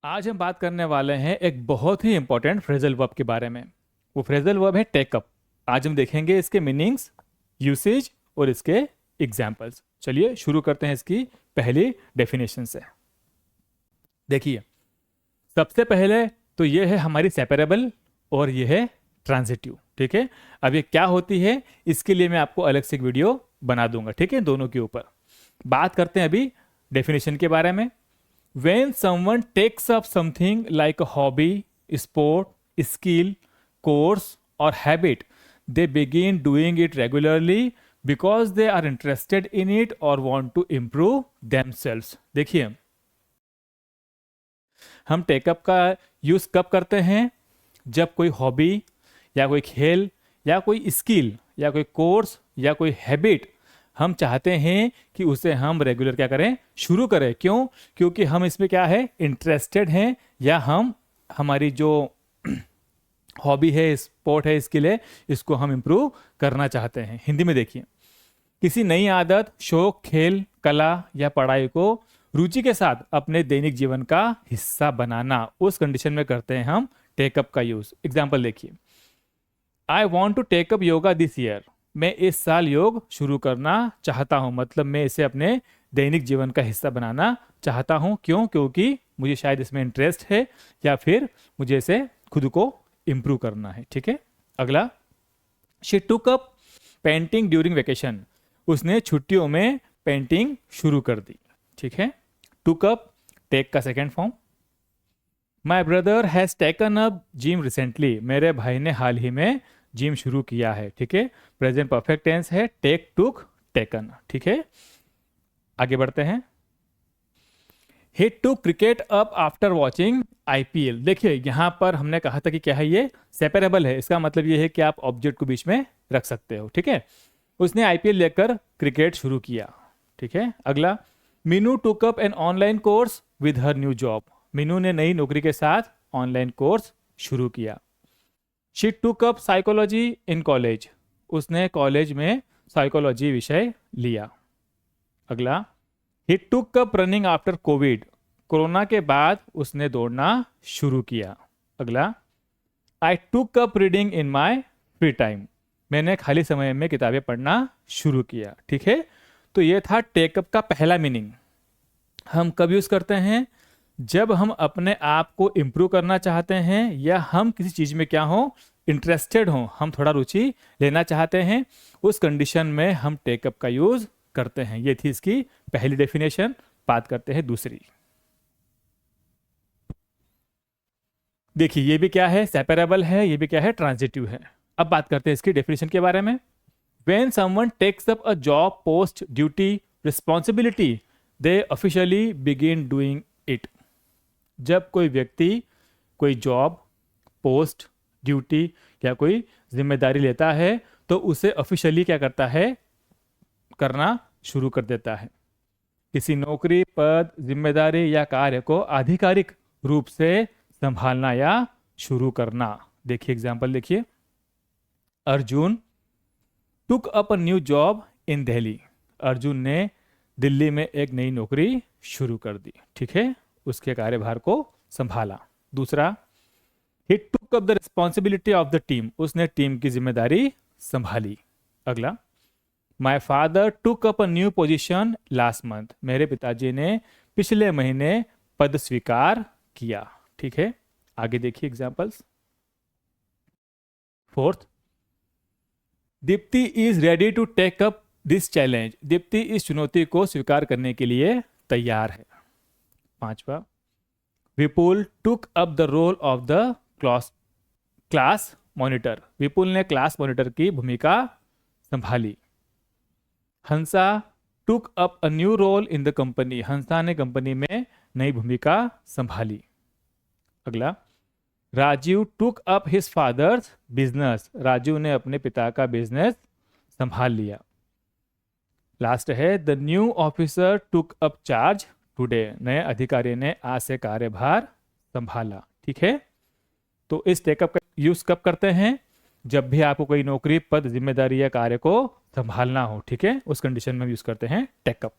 आज हम बात करने वाले हैं एक बहुत ही इंपॉर्टेंट फ्रेजल वर्ब के बारे में। वो फ्रेजल वर्ब है टेक अप। आज हम देखेंगे इसके मीनिंग्स, यूसेज और इसके एग्जाम्पल्स। चलिए शुरू करते हैं इसकी पहली डेफिनेशन से। देखिए, सबसे पहले तो ये है हमारी सेपरेबल और ये है ट्रांजिटिव। ठीक है, अब ये क्या होती है इसके लिए मैं आपको अलग से एक वीडियो बना दूंगा। ठीक है, दोनों के ऊपर बात करते हैं अभी डेफिनेशन के बारे में। When someone takes up something like a hobby, sport, skill, course, or habit, they begin doing it regularly because they are interested in it or want to improve themselves. देखिए, हम टेकअप का use कब करते हैं? जब कोई hobby या कोई खेल या कोई स्किल या कोई कोर्स या कोई हैबिट हम चाहते हैं कि उसे हम रेगुलर क्या करें, शुरू करें। क्यों? क्योंकि हम इसमें क्या है, इंटरेस्टेड हैं, या हम हमारी जो हॉबी है, स्पोर्ट है, स्किल है, इसको हम इम्प्रूव करना चाहते हैं। हिंदी में देखिए, किसी नई आदत, शौक, खेल, कला या पढ़ाई को रुचि के साथ अपने दैनिक जीवन का हिस्सा बनाना, उस कंडीशन में करते हैं हम टेकअप का यूज। एग्जाम्पल देखिए, I want to take up yoga this year. मैं इस साल योग शुरू करना चाहता हूं, मतलब मैं इसे अपने दैनिक जीवन का हिस्सा बनाना चाहता हूं। क्यों? क्योंकि मुझे शायद इसमें इंटरेस्ट है या फिर मुझे इसे खुद को इम्प्रूव करना है। ठीक है, अगला, she took up painting during vacation. उसने छुट्टियों में पेंटिंग शुरू कर दी। ठीक है, टुक अप टेक का second form. My brother has taken up gym recently. मेरे भाई ने हाल ही में जिम शुरू किया है। ठीक है, प्रेजेंट परफेक्ट टेंस है, टेक, टुक, टेकन। ठीक है, आगे बढ़ते हैं। He took cricket up after watching IPL. देखिए, यहां पर हमने कहा था कि क्या है, ये सेपरेबल है। इसका मतलब ये है कि आप ऑब्जेक्ट को बीच में रख सकते हो। ठीक है, उसने आईपीएल लेकर क्रिकेट शुरू किया। ठीक है, अगला, Meenu took up an online course with her new job. Meenu ने नई नौकरी के साथ ऑनलाइन कोर्स शुरू किया। She took up psychology in college. उसने कॉलेज में साइकोलॉजी विषय लिया। अगला, he took up running after Covid. Corona के बाद उसने दौड़ना शुरू किया। अगला, I took up reading in my free time. मैंने खाली समय में किताबें पढ़ना शुरू किया। ठीक है, तो ये था टेकअप का पहला मीनिंग। हम कब यूज करते हैं? जब हम अपने आप को इम्प्रूव करना चाहते हैं या हम किसी चीज में क्या हो, इंटरेस्टेड हो, हम थोड़ा रुचि लेना चाहते हैं, उस कंडीशन में हम टेकअप का यूज करते हैं। ये थी इसकी पहली डेफिनेशन। बात करते हैं दूसरी। देखिए, ये भी क्या है, सेपरेबल है, ये भी क्या है, ट्रांजिटिव है। अब बात करते हैं इसकी डेफिनेशन के बारे में। When someone takes up a job, post, duty, responsibility, they officially begin doing it. जब कोई व्यक्ति कोई जॉब, पोस्ट, ड्यूटी या कोई जिम्मेदारी लेता है तो उसे ऑफिशियली क्या करता है, करना शुरू कर देता है। किसी नौकरी, पद, जिम्मेदारी या कार्य को आधिकारिक रूप से संभालना या शुरू करना। देखिए एग्जाम्पल देखिए, अर्जुन टुक up a new job in Delhi. Arjun ने दिल्ली में एक नई नौकरी शुरू कर दी। ठीक है, उसके कार्यभार को संभाला। दूसरा, he took up the responsibility of the team. उसने टीम की जिम्मेदारी संभाली। अगला, my father took up a new position last month. मेरे पिताजी ने पिछले महीने पद स्वीकार किया। ठीक है, आगे देखिए examples. Fourth, Deepti is ready to take up this challenge. Deepti इस चुनौती को स्वीकार करने के लिए तैयार है। पांचवा, Vipul took up the role of the class monitor. Vipul ने क्लास मॉनिटर की भूमिका संभाली। Hansa took up a new role in the company. Hansa ने कंपनी में नई भूमिका संभाली। अगला, Rajeev took up his father's business. Raju ने अपने पिता का बिजनेस संभाल लिया। लास्ट है, the new officer took up charge today. नए अधिकारी ने आज से कार्यभार संभाला। ठीक है, तो इस टेकअप का यूज कब करते हैं? जब भी आपको कोई नौकरी, पद, जिम्मेदारी या कार्य को संभालना हो। ठीक है, उस कंडीशन में यूज करते हैं टेकअप।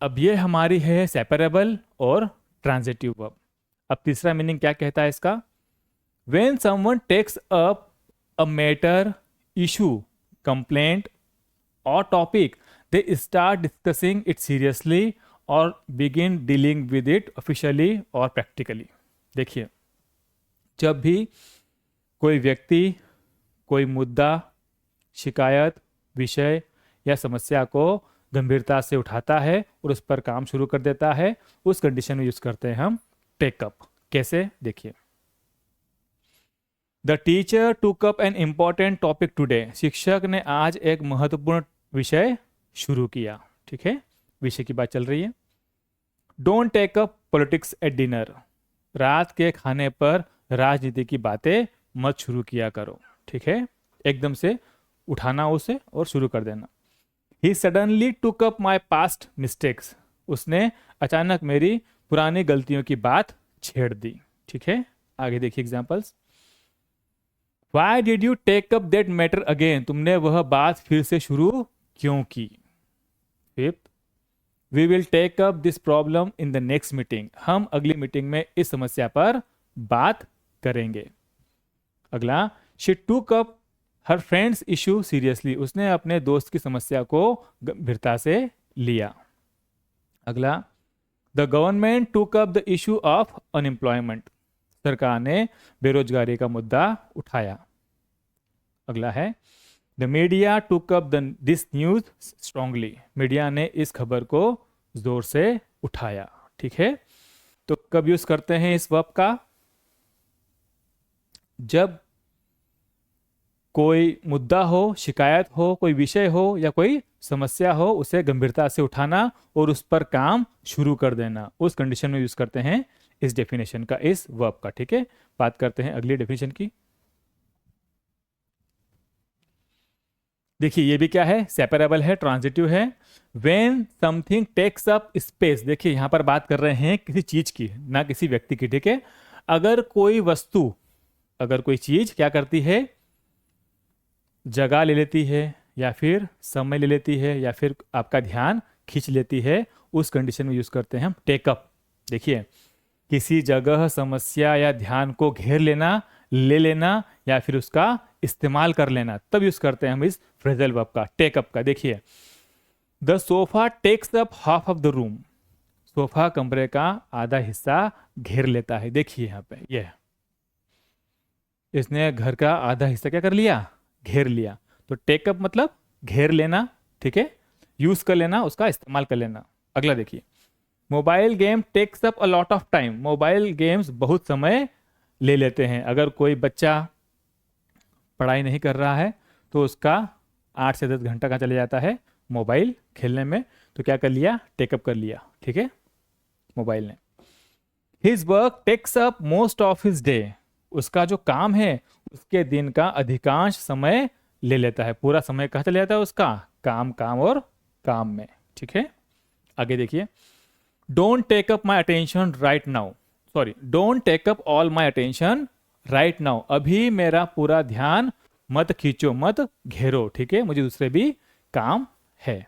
अब ये हमारी है सेपरेबल और ट्रांजिटिव वर्ब। अब तीसरा मीनिंग क्या कहता है इसका? When someone takes up a matter, issue, complaint और topic, they start discussing it seriously और begin dealing with it officially और प्रैक्टिकली। देखिए, जब भी कोई व्यक्ति कोई मुद्दा, शिकायत, विषय या समस्या को गंभीरता से उठाता है और उस पर काम शुरू कर देता है, उस कंडीशन में यूज करते हैं हम टेकअप। कैसे? देखिए, द टीचर टूक up an important topic today, शिक्षक ने आज एक महत्वपूर्ण विषय शुरू किया। ठीक है, विषय की बात चल रही है। Don't take up politics at dinner, रात के खाने पर राजनीति की बातें मत शुरू किया करो। ठीक है, एकदम से उठाना उसे और शुरू कर देना। He suddenly took up my past mistakes, उसने अचानक मेरी पुरानी गलतियों की बात छेड़ दी। ठीक है, आगे देखिए examples. Why did you take up that matter again, तुमने वह बात फिर से शुरू क्यों की। Fifth, we will take up this problem in the next meeting, हम अगली मीटिंग में इस समस्या पर बात करेंगे। अगला, शी टूक अप हर फ्रेंड्स इशू सीरियसली, उसने अपने दोस्त की समस्या को गंभीरता से लिया। अगला, द गवर्नमेंट टूक up the issue of unemployment, सरकार ने बेरोजगारी का मुद्दा उठाया। अगला है, द मीडिया टूक up this news strongly, media ने इस खबर को जोर से उठाया। ठीक है, तो कब यूज करते हैं इस वर्ब का? जब कोई मुद्दा हो, शिकायत हो, कोई विषय हो या कोई समस्या हो, उसे गंभीरता से उठाना और उस पर काम शुरू कर देना, उस कंडीशन में यूज करते हैं इस डेफिनेशन का, इस वर्ब का। ठीक है, बात करते हैं अगली डेफिनेशन की। देखिए, ये भी क्या है? सेपरेबल है, ट्रांजिटिव है। When something takes up space, देखिए यहां पर बात कर रहे हैं किसी चीज की, ना किसी व्यक्ति की। ठीक है, अगर कोई वस्तु, अगर कोई चीज क्या करती है, जगह ले लेती है या फिर समय ले लेती है या फिर आपका ध्यान खींच लेती है, उस कंडीशन में यूज करते हैं हम टेकअप। देखिए, किसी जगह, समस्या या ध्यान को घेर लेना, ले लेना या फिर उसका इस्तेमाल कर लेना, तब यूज करते हैं हम इस फ्रेजल वर्ब का, टेकअप का। देखिए, the sofa takes up half of the room, sofa कमरे का आधा हिस्सा घेर लेता है। देखिए यहां पे ये इसने घर का आधा हिस्सा क्या कर लिया? घेर लिया। तो टेकअप मतलब घेर लेना। ठीक है, यूज कर लेना, उसका इस्तेमाल कर लेना। अगला देखिए, mobile game takes up a lot of time, mobile games बहुत समय ले लेते हैं। अगर कोई बच्चा पढ़ाई नहीं कर रहा है तो उसका 8 से 10 घंटा का चले जाता है मोबाइल खेलने में, तो क्या कर लिया? टेकअप कर लिया। ठीक है, मोबाइल ने। His work takes up most of his day, उसका जो काम है उसके दिन का अधिकांश समय ले लेता है। पूरा समय कहाँ चले जाता है उसका? काम, काम और काम में। ठीक है, आगे देखिए, don't take up my attention right now, sorry, don't take up all my attention right now, अभी मेरा पूरा ध्यान मत खींचो, मत घेरो। ठीक है, मुझे दूसरे भी काम है।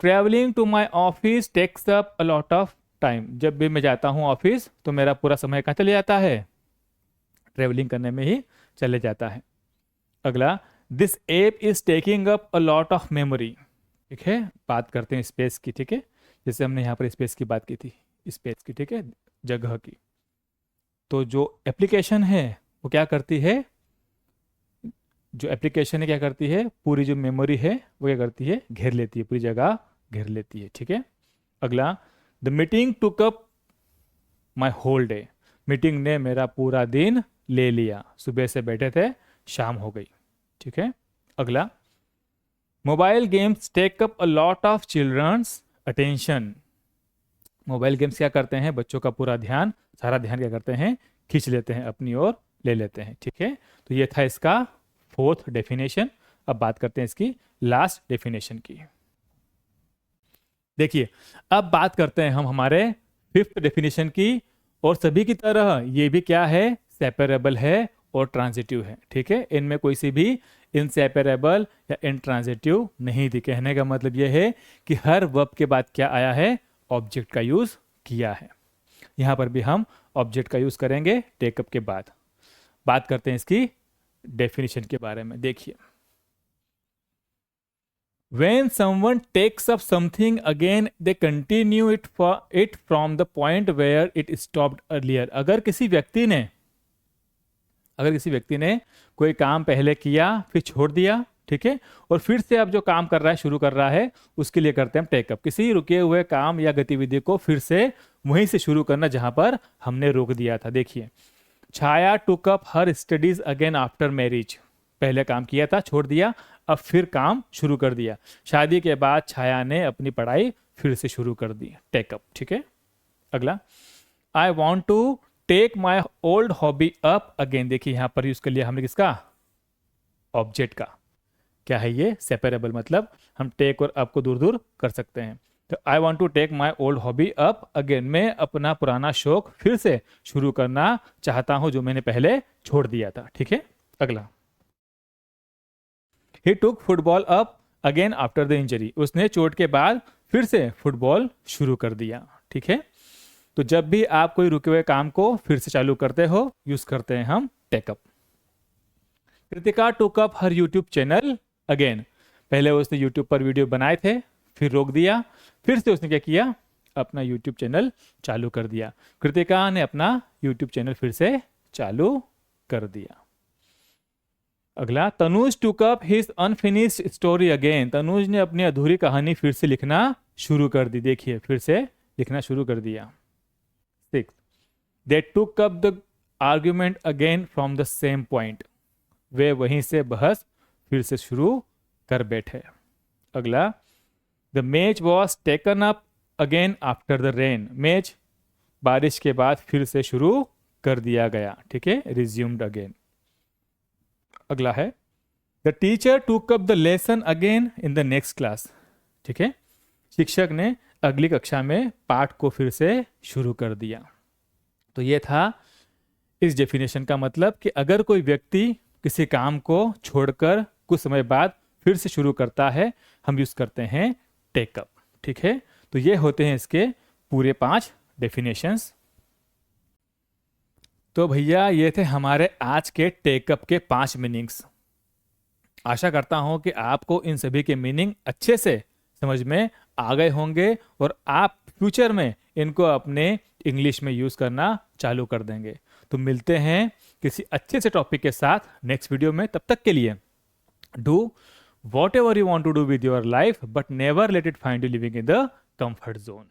Travelling to my office takes up a lot of time, जब भी मैं जाता हूं ऑफिस तो मेरा पूरा समय कहाँ चले जाता है? ट्रेवलिंग करने में ही चले जाता है। अगला, this app is taking up a lot of memory. ठीक है, बात करते हैं स्पेस की। ठीक है, जैसे हमने यहाँ पर स्पेस की बात की थी, स्पेस की। ठीक है, जगह की। तो जो एप्लीकेशन है वो क्या करती है? जो एप्लीकेशन है क्या करती है? पूरी जो मेमोरी है वो क्या करती है? घेर लेती है, पूरी जगह घेर लेती है। ठीक है, अगला, the meeting took up my whole day, meeting ने मेरा पूरा दिन ले लिया, सुबह से बैठे थे शाम हो गई। ठीक है, अगला, mobile games take up a lot of children's attention, mobile games क्या करते हैं? बच्चों का पूरा ध्यान, सारा ध्यान क्या करते हैं? खींच लेते हैं, अपनी ओर ले लेते हैं। ठीक है, तो ये था इसका फोर्थ डेफिनेशन। अब बात करते हैं इसकी लास्ट डेफिनेशन की। देखिए, अब बात करते हैं हम हमारे फिफ्थ डेफिनेशन की, और सभी की तरह ये भी क्या है? सेपरेबल है और ट्रांजिटिव है। ठीक है, इनमें कोई सी भी इनसेपरेबल या इंट्रांजिटिव नहीं थी। कहने का मतलब यह है कि हर वर्ब के बाद क्या आया है, ऑब्जेक्ट का यूज किया है। यहां पर भी हम ऑब्जेक्ट का यूज करेंगे टेकअप के बाद। बात करते हैं इसकी डेफिनेशन के बारे में। देखिए, when someone takes up something again they continue it from the point where it stopped earlier। अगर किसी व्यक्ति ने कोई काम पहले किया फिर छोड़ दिया, ठीक है, और फिर से अब जो काम कर रहा है शुरू कर रहा है, उसके लिए करते हैं टेकअप। किसी रुके हुए काम या गतिविधि को फिर से वहीं से शुरू करना जहां पर हमने रोक दिया था। देखिए, Chhaya took up her studies again after marriage. पहले काम किया था, छोड़ दिया, अब फिर काम शुरू कर दिया। शादी के बाद छाया ने अपनी पढ़ाई फिर से शुरू कर दी, टेकअप, ठीक है। अगला, I want to take my old hobby up again. देखिए यहां पर यूज कर लिया हमने किसका, ऑब्जेक्ट का। क्या है ये, सेपरेबल, मतलब हम टेक और अप को दूर दूर कर सकते हैं। तो I want to take my old hobby up again, मैं अपना पुराना शौक फिर से शुरू करना चाहता हूं जो मैंने पहले छोड़ दिया था, ठीक है। अगला, he took football up again after the injury. उसने चोट के बाद फिर से फुटबॉल शुरू कर दिया, ठीक है। तो जब भी आप कोई रुके हुए काम को फिर से चालू करते हो, यूज करते हैं हम टेकअप। कृतिका टुक अप हर यूट्यूब चैनल अगेन। पहले उसने यूट्यूब पर वीडियो बनाए थे, फिर रोक दिया, फिर से उसने क्या किया, अपना यूट्यूब चैनल चालू कर दिया। कृतिका ने अपना यूट्यूब चैनल फिर से चालू कर दिया। अगला, तनुज टुक up his unfinished story again. Tanuj ने अपनी अधूरी कहानी फिर से लिखना शुरू कर दी। देखिए, फिर से लिखना शुरू कर दिया। 6, they took up the argument again from the same point. वे वहीं से बहस फिर से शुरू कर बैठे। अगला, the match was taken up again after the rain. Match बारिश के बाद फिर से शुरू कर दिया गया, ठीक है, रिज्यूम्ड अगेन। अगला है, the teacher took up the lesson again in the next class. ठीक है, शिक्षक ने अगली कक्षा में पाठ को फिर से शुरू कर दिया। तो ये था इस डेफिनेशन का मतलब कि अगर कोई व्यक्ति किसी काम को छोड़कर कुछ समय बाद फिर से शुरू करता है, हम यूज करते हैं टेकअप। ठीक है, तो ये होते हैं इसके पूरे 5 डेफिनेशंस। तो भैया ये थे हमारे आज के टेकअप के 5 मीनिंग्स। आशा करता हूं कि आपको इन सभी के मीनिंग अच्छे से समझ में आ गए होंगे और आप फ्यूचर में इनको अपने इंग्लिश में यूज करना चालू कर देंगे। तो मिलते हैं किसी अच्छे से टॉपिक के साथ नेक्स्ट वीडियो में। तब तक के लिए do whatever you want to do with your life, but never let it find you living in the comfort zone.